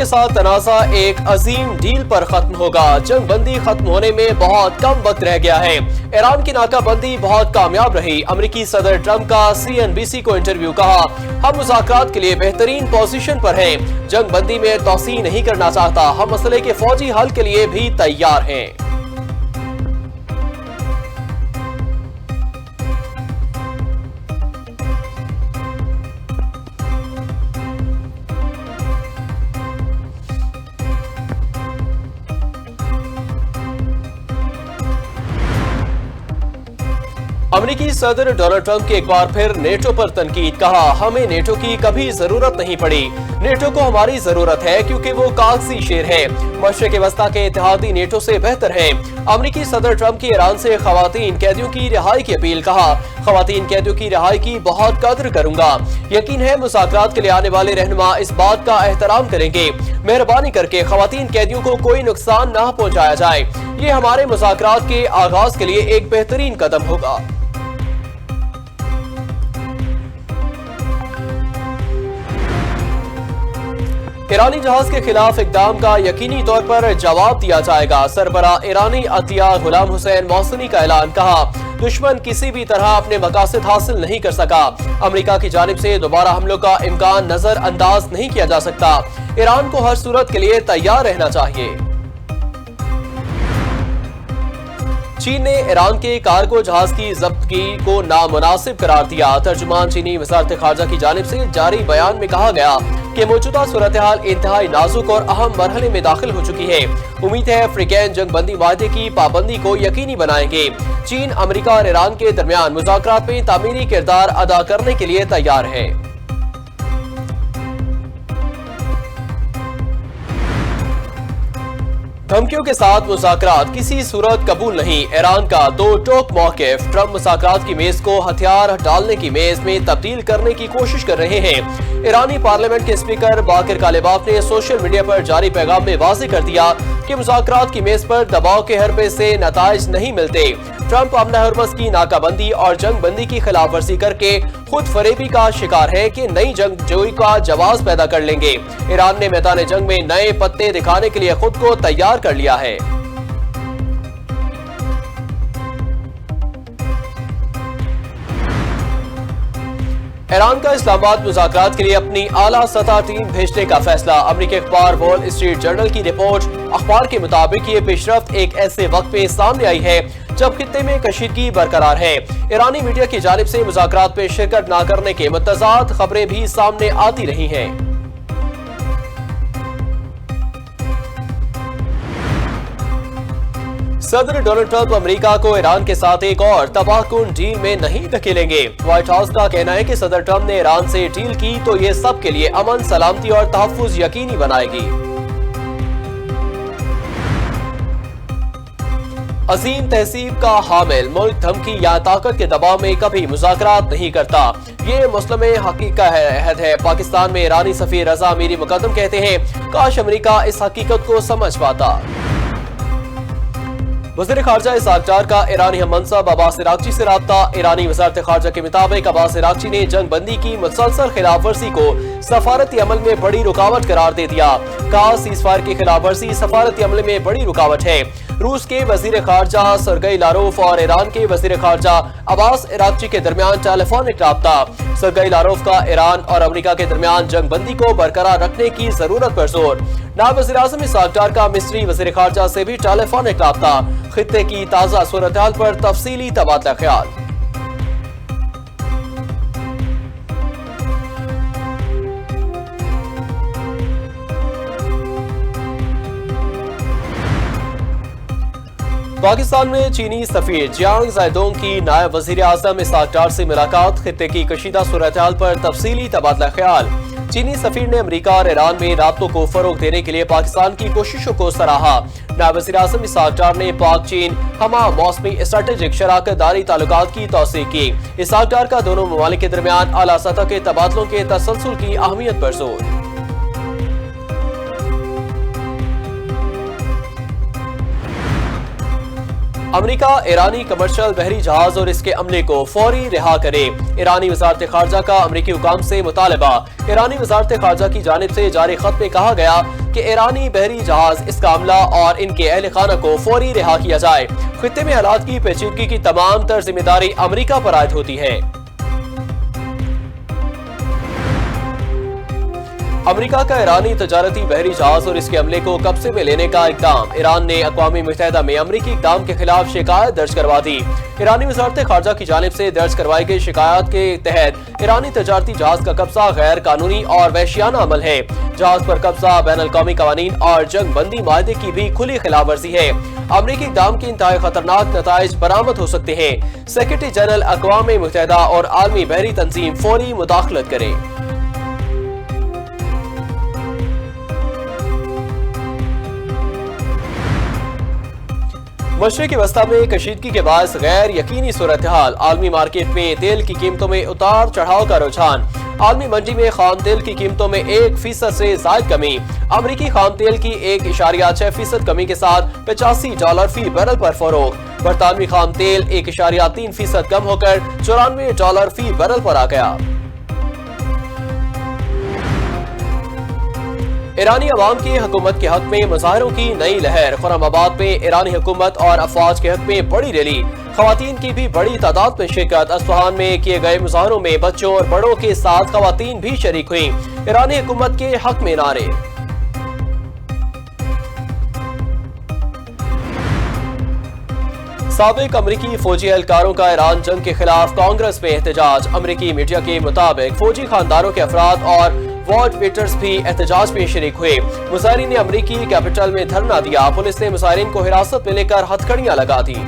के साथ तनाज़ा एक अजीम डील पर खत्म होगा। जंग बंदी खत्म होने में बहुत कम वक्त रह गया है। ईरान की नाकाबंदी बहुत कामयाब रही। अमेरिकी सदर ट्रंप का CNBC को इंटरव्यू, कहा हम मुज़ाकरात के लिए बेहतरीन पोजीशन पर हैं। जंग बंदी में तोसी नहीं करना चाहता। हम मसले के फौजी हल के लिए भी तैयार हैं। अमेरिकी सदर डोनाल्ड ट्रंप की एक बार फिर नेटो पर तनकीद, कहा हमें नेटो की कभी जरूरत नहीं पड़ी। नेटो को हमारी जरूरत है क्योंकि वो कागजी शेर है। मशरिक़ वस्ता के इत्तेहादी नेटो से बेहतर है। अमेरिकी सदर ट्रंप की ईरान से खवातीन कैदियों की रिहाई की अपील, कहा खवातीन कैदियों की रिहाई की बहुत कदर करूंगा। यकीन है मुज़ाकरात के लिए आने वाले रहनुमा इस बात का एहतराम करेंगे। मेहरबानी करके खवातीन कैदियों को कोई नुकसान न पहुंचाया जाए। ये हमारे मुज़ाकरात के आगाज के लिए एक बेहतरीन कदम होगा। ईरानी जहाज के खिलाफ इकदाम का यकीनी तौर पर जवाब दिया जाएगा। सरबरा ईरानी अतिया गुलाम हुसैन मौसनी का ऐलान, कहा दुश्मन किसी भी तरह अपने मकासद हासिल नहीं कर सका। अमेरिका की जानिब से दोबारा हमलों का इम्कान नजरअंदाज नहीं किया जा सकता। ईरान को हर सूरत के लिए तैयार रहना चाहिए। चीन ने ईरान के कार्गो जहाज की जब्तगी को नामुनासिब करार दिया। तर्जुमान चीनी वज़ारत ख़ारजा की जानिब से जारी बयान में कहा गया कि मौजूदा सूरत हाल इंतहाई नाजुक और अहम मरहले में दाखिल हो चुकी है। उम्मीद है अफ्रीकैन जंग बंदी वादे की पाबंदी को यकीनी बनाएंगे। चीन अमेरिका और ईरान के दरमियान मुज़ाकरात में तामीरी किरदार अदा करने के लिए तैयार है। धमकियों के साथ मुज़ाकरात किसी सूरत कबूल नहीं। ईरान का दो टोक मौक़िफ़। ट्रंप मुज़ाकरात की मेज को हथियार डालने की मेज में तब्दील करने की कोशिश कर रहे हैं। ईरानी पार्लियामेंट के स्पीकर बाकिर कालिबाफ ने सोशल मीडिया पर जारी पैगाम में वाज़ेह कर दिया कि मुज़ाकरात की मेज पर दबाव के हरबे से नताइज नहीं मिलते। ट्रंप अमन हरमस की नाकाबंदी और जंग बंदी की खिलाफ वर्जी करके खुद फरेबी का शिकार है कि नई जंगजोई का जवाब पैदा कर लेंगे। ईरान ने मैदान जंग में नए पत्ते दिखाने के लिए खुद को तैयार कर लिया है। ईरान का इस्लामाबाद मुज़ाकरात के लिए अपनी आला सतह टीम भेजने का फैसला। अमेरिकी अखबार वॉल स्ट्रीट जर्नल की रिपोर्ट अखबार के मुताबिक ये पेशरफ्त एक ऐसे वक्त में सामने आई है जब खित्ते में कशीदगी बरकरार है। ईरानी मीडिया की जानिब से मुज़ाकरात में शिरकत न करने के मुतज़ाद खबरें भी सामने आती रही हैं। सदर डोनाल्ड ट्रंप अमेरिका को ईरान के साथ एक और तबाहकुन डील में नहीं धकेलेंगे। व्हाइट हाउस का कहना है कि सदर ट्रंप ने ईरान से डील की तो ये सब के लिए अमन, सलामती और तहफ्फुज़ यकीनी बनाएगी। अजीम तहसीब का हामिल मुल्क धमकी या ताकत के दबाव में कभी मुज़ाकरात नहीं करता। ये मुस्लिम हकीकत है। पाकिस्तान में ईरानी सफीर रजा अमीरी मुकद्दम कहते हैं, काश अमेरिका इस हकीकत को समझ पाता। वज़ीर ख़ारजा इसाक डार का ईरानी हममंसब अब्बास इराक़ची से राब्ता। ईरानी वज़ारत ख़ारजा के मुताबिक अब्बास इराक़ची ने जंग बंदी की मुसलसल खिलाफ वर्जी को सफारती अमल में बड़ी रुकावट करार दे दिया। कहा सीज़फायर की खिलाफ वर्जी सफारती अमल में बड़ी रुकावट है। रूस के वज़ीर ख़ारजा सरगई लारोफ और ईरान के वज़ीर ख़ारजा अब्बास इराक़ची के दरमियान टेलीफोनिक राब्ता। सरगई लारोफ का ईरान और अमेरिका के दरमियान जंग बंदी को बरकरार रखने की जरूरत पर जोर। नायब वज़ीर आज़म इसाक डार का मिस्री वज़ीर ख़ारजा से भी टेलीफोनिक राब्ता। खित्ते की ताज़ा सूरत हाल पर तफसीली तबादला ख्याल। पाकिस्तान में चीनी सफीर जियांग ज़ायदोंग की नायब वज़ीर आज़म इसाक डार से मुलाकात। खित्ते की कशीदा सूरत हाल पर तफसीली तबादला ख्याल। चीनी सफीर ने अमेरिका और ईरान में राब्तों को फरोग देने के लिए पाकिस्तान की कोशिशों को सराहा। नायब वज़ीर आज़म इसाक डार ने पाक चीन हमा मौसमी स्ट्रेटेजिक शराकतदारी ताल्लुकात की तौसीक़ की। इसाक डार का दोनों ममालिक के दरमियान आला सतह के तबादलों के तसलसल की अहमियत पर जोर। अमेरिका ईरानी कमर्शियल बहरी जहाज और इसके अमले को फौरी रिहा करे। ईरानी वजारत खारजा का अमेरिकी हुकाम से मुतालबा। ईरानी वजारत खारजा की जानिब से जारी खत में कहा गया कि ईरानी बहरी जहाज, इसका अमला और इनके अहल खाना को फौरी रिहा किया जाए। खित्ते में हालात की पेचीदगी की तमाम तर जिम्मेदारी अमेरिका पर आयद होती है। अमेरिका का ईरानी तजारती बहरी जहाज और इसके अमले को कब्जे में लेने का इकदाम। ईरान ने अक़वाम मुत्तहिदा में अमेरिकी इकदाम के खिलाफ शिकायत दर्ज करवा दी। ईरानी वजारत खारजा की जानिब से दर्ज करवाई गई शिकायत के तहत ईरानी तजारती जहाज का कब्जा गैर कानूनी और वहशियाना अमल है। जहाज पर कब्जा बैनुल-अक़वामी कवानीन और जंग बंदी माहदे की भी खुली खिलाफ वर्जी है। अमेरिकी इकदाम के इंतहाई खतरनाक नताइज बरामद हो सकते हैं। सेक्रेटरी जनरल अक़वाम मुत्तहिदा और आलमी बहरी तंजीम फौरी मुदाखलत करे। मशरिक़ी वस्ता में कशीदगी के बायस गैर यकीनी सूरत हाल। आलमी मार्केट में तेल की कीमतों में उतार चढ़ाव का रुझान। आलमी मंडी में खाम तेल की कीमतों में 1% से ज़ायद कमी। अमरीकी खाम तेल की 1.6% कमी के साथ $85 फी बैरल पर फरोख्त। बरतानवी खाम तेल 1.3% कम होकर $94 फी बैरल पर आ गया। ईरानी अवाम की हुकूमत के हक में मुजाहरों की नई लहर। खुर्रमाबाद में ईरानी हुकूमत और अफवाज के हक में बड़ी रैली। खवातीन की भी बड़ी तादाद में शिरकत। अस्फहान में किए गए मुजाहरों में बच्चों और बड़ों के साथ खवातीन भी शरीक हुई। ईरानी हुकूमत के हक में नारे। साबिक अमरीकी फौजी एहलकारों का ईरान जंग के खिलाफ कांग्रेस में एहतजाज। अमरीकी मीडिया के मुताबिक फौजी खानदानों के अफराद और वॉच वेटर्स भी एहतजाज में शरीक हुए। मुजाहिरीन ने अमरीकी कैपिटल में धरना दिया। पुलिस ने मुजाहिरीन को हिरासत में लेकर हथकड़ियां लगा दी।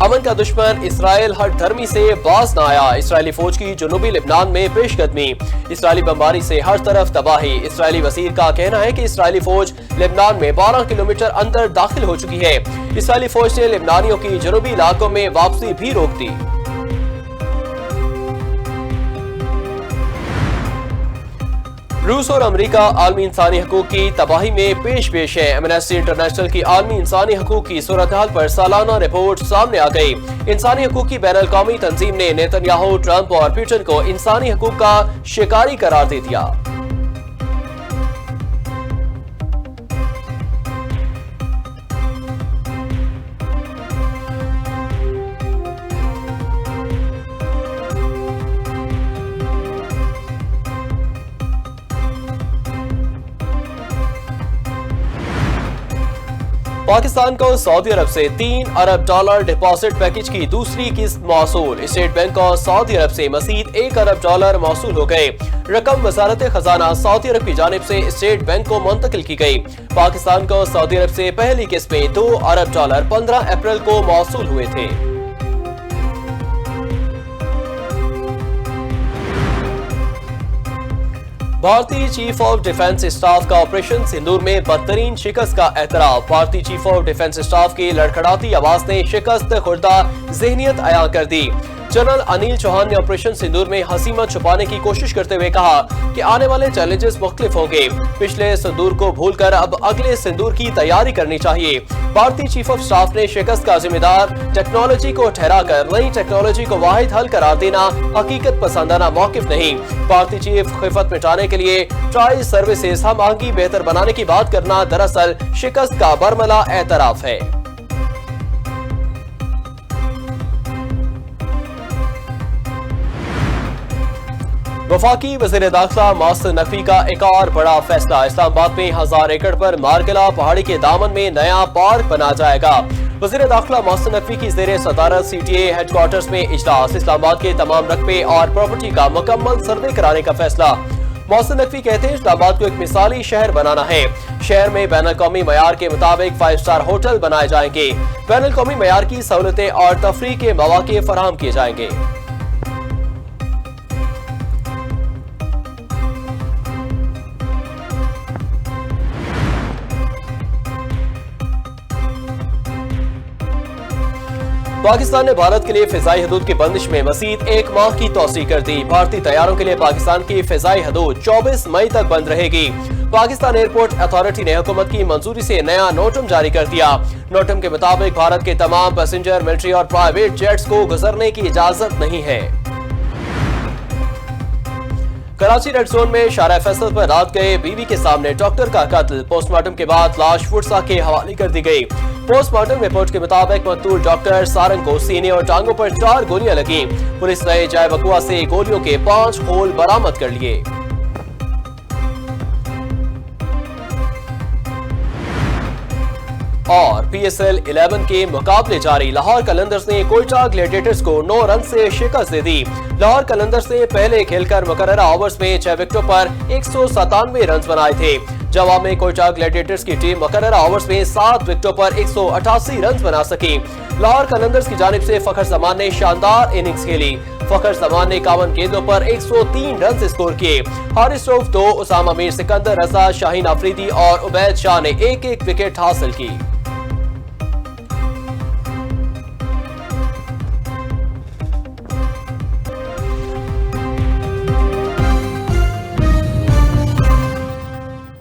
अमन का दुश्मन इसराइल हट धर्मी से बाज न आया। इसराइली फौज की जनूबी लेबनान में पेशकदमी। इसराइली बमबारी से हर तरफ तबाही। इसराइली वजीर का कहना है कि इसराइली फौज लेबनान में 12 किलोमीटर अंदर दाखिल हो चुकी है। इसराइली फौज ने लेबनानियों की जनूबी इलाकों में वापसी भी रोक दी। रूस और अमेरिका आलमी इंसानी हकूक की तबाही में पेश पेश है। एमनेस्टी इंटरनेशनल की आलमी इंसानी हकूक की सूरत हाल पर सालाना रिपोर्ट सामने आ गई। इंसानी हकूक की बैनुल-अक़वामी तंजीम ने नेतन्याहू, ट्रंप और पुतिन को इंसानी हकूक का शिकारी करार दे दिया। पाकिस्तान को सऊदी अरब से $3 अरब डिपॉजिट पैकेज की दूसरी किस्त मौसूल। स्टेट बैंक और सऊदी अरब से मजीद $1 अरब मौसूल हो गए। रकम वजारत खजाना सऊदी अरब की जानिब से स्टेट बैंक को मुंतकिल की गई। पाकिस्तान को सऊदी अरब से पहली किस्त में $2 अरब 15 अप्रैल को मौसूल हुए थे। भारतीय चीफ ऑफ डिफेंस स्टाफ का ऑपरेशन सिंदूर में बदतरीन शिकस्त का एतराफ। भारतीय चीफ ऑफ डिफेंस स्टाफ की लड़खड़ाती आवाज ने शिकस्त खुर्दा ज़हनियत अयां कर दी। जनरल अनिल चौहान ने ऑपरेशन सिंदूर में हसीमत छुपाने की कोशिश करते हुए कहा कि आने वाले चैलेंजेस मुख्तलिफ होंगे। पिछले सिंदूर को भूलकर अब अगले सिंदूर की तैयारी करनी चाहिए। भारतीय चीफ ऑफ स्टाफ ने शिकस्त का जिम्मेदार टेक्नोलॉजी को ठहराकर नई टेक्नोलॉजी को वाहिद हल करार देना हकीकत पसंदाना मौकिफ नहीं। भारतीय चीफ खिफत मिटाने के लिए ट्राई सर्विसेज हम आहंगी बेहतर बनाने की बात करना दरअसल शिकस्त का बरमला एतराफ है। वफाकी वज़ीर दाखिला मोहसिन नकवी का एक और बड़ा फैसला। इस्लामाबाद में 1000 एकड़ पर मारगला पहाड़ी के दामन में नया पार्क बना जाएगा। वज़ीर दाखिला मोहसिन नकवी की ज़ेरे सदारत CTA हेडक्वार्टर्स में इजलास। इस्लामाबाद के तमाम रकबे और प्रॉपर्टी का मुकम्मल सर्वे कराने का फैसला। मोहसिन नकवी कहते हैं इस्लामाबाद को एक मिसाली शहर बनाना है। शहर में बैनुल-अक़वामी मयार के मुताबिक 5 स्टार होटल बनाए जाएंगे। बैनुल-अक़वामी मयार की सहूलतें और तफरीह के मौके फराहम किए जाएंगे। पाकिस्तान ने भारत के लिए फिजाई हदूद की बंदिश में मजीद 1 माह की तौसीक कर दी। भारतीय तैयारों के लिए पाकिस्तान की फिजाई हदूद 24 मई तक बंद रहेगी। पाकिस्तान एयरपोर्ट अथॉरिटी ने हुकूमत की मंजूरी से नया नोटम जारी कर दिया। नोटम के मुताबिक भारत के तमाम पैसेंजर, मिलिट्री और प्राइवेट जेट्स को गुजरने की इजाजत नहीं है। कराची रेड जोन में शारा फैसल पर रात गए बीवी के सामने डॉक्टर का कत्ल। पोस्टमार्टम के बाद लाश फुरसा के हवाले कर दी गई। पोस्टमार्टम रिपोर्ट के मुताबिक मकतूल डॉक्टर सारंग को सीने और टांगों पर 4 गोलियां लगी। पुलिस ने जाय बकुआ से गोलियों के 5 होल बरामद कर लिए। और PSL 11 के मुकाबले जारी। लाहौर कलंदर्स ने कोयटा ग्लैडिएटर्स को 9 रन से शिकस्त दे दी। लाहौर कलंदर्स ने पहले खेलकर मुकर्ररा ओवर्स में 6 विकेटों पर 197 रन बनाए थे। जवाब में कोयटा ग्लैडिएटर्स की टीम मुकर्ररा ओवर्स में 7 विकेटों पर 188 रन बना सकी। लाहौर कलंदर्स की जानिब से फखर जमान ने शानदार इनिंग्स खेली। फखर जमान ने 51 गेंदों पर 103 रन स्कोर किए। हारिस रऊफ 2, उसामा मीर सिकंदर, रजा, शाहीन आफरीदी और उबैद शाह ने एक-एक विकेट हासिल की।